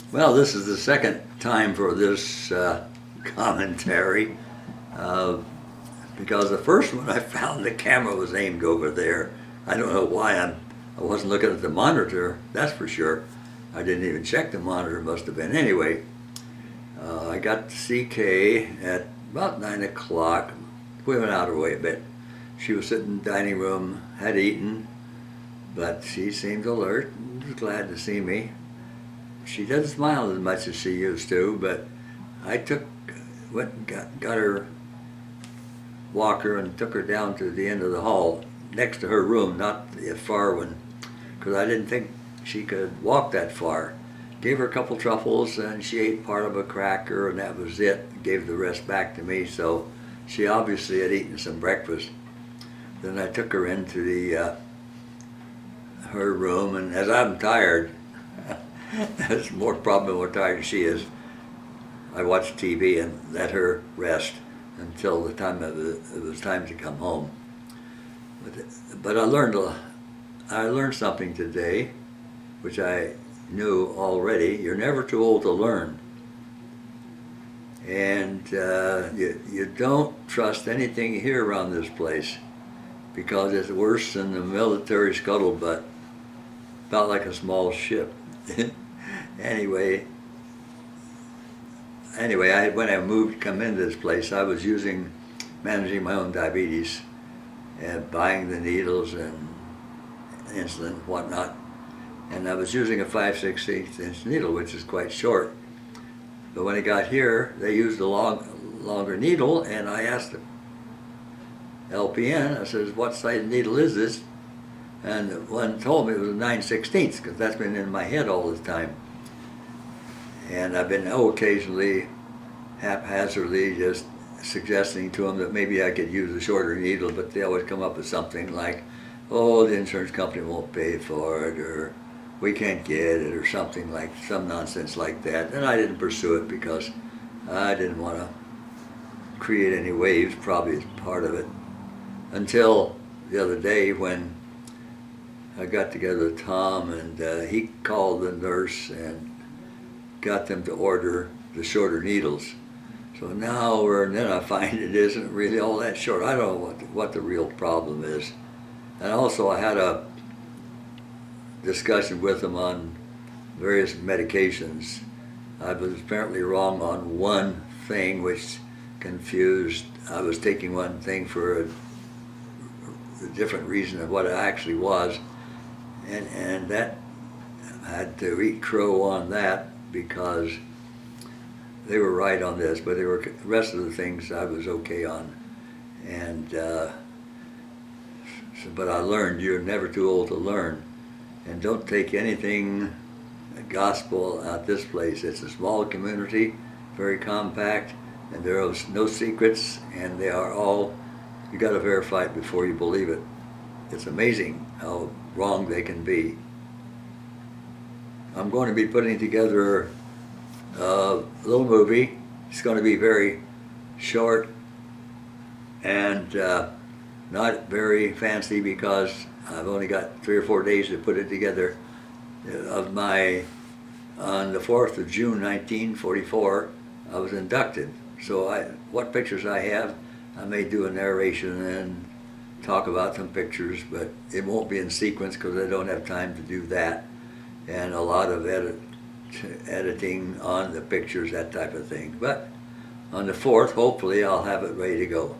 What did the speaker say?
Well, this is the second time for this commentary uh, because the first one I found the camera was aimed over there. I don't know why I wasn't looking at the monitor, that's for sure. I didn't even check the monitor, must have been. Anyway, I got to CK at about 9 o'clock. We went out of her way a bit. She was sitting in the dining room, had eaten, but she seemed alert and was glad to see me. She doesn't smile as much as she used to, but I went and got her walker and took her down to the end of the hall next to her room, not the far one, because I didn't think she could walk that far. Gave her a couple truffles and she ate part of a cracker and that was it. Gave the rest back to me, so she obviously had eaten some breakfast. Then I took her into her room, and as I'm tired, that's more problem more tired she is, I watched TV and let her rest until the time it was time to come home. But I learned something today, which I knew already. You're never too old to learn. And you don't trust anything you hear around this place because it's worse than the military scuttlebutt, about like a small ship. Anyway, when I come into this place, I was managing my own diabetes and buying the needles and insulin and whatnot. And I was using a 5/16 inch needle, which is quite short. But when I got here, they used a longer needle, and I asked the LPN, I says, what size needle is this? And one told me it was a 9/16, because that's been in my head all the time. And I've been occasionally, haphazardly, just suggesting to them that maybe I could use a shorter needle, but they always come up with something like, oh, the insurance company won't pay for it, or we can't get it, or something like, some nonsense like that. And I didn't pursue it because I didn't want to create any waves, probably as part of it, until the other day when I got together with Tom, and he called the nurse and got them to order the shorter needles. So now and then I find it isn't really all that short. I don't know what the real problem is. And also I had a discussion with him on various medications. I was apparently wrong on one thing, which confused. I was taking one thing for a different reason of what it actually was. And that I had to eat crow on that because they were right on this, but the rest of the things I was okay on. And but I learned you're never too old to learn, and don't take anything gospel at this place. It's a small community, very compact, and there are no secrets, and they are all, you got to verify it before you believe it. It's amazing how wrong they can be. I'm going to be putting together a little movie. It's going to be very short and not very fancy because I've only got 3 or 4 days to put it together. On the 4th of June 1944, I was inducted. So what pictures I have, I may do a narration and talk about some pictures, but it won't be in sequence because I don't have time to do that, and a lot of editing on the pictures, that type of thing. But on the 4th, hopefully I'll have it ready to go.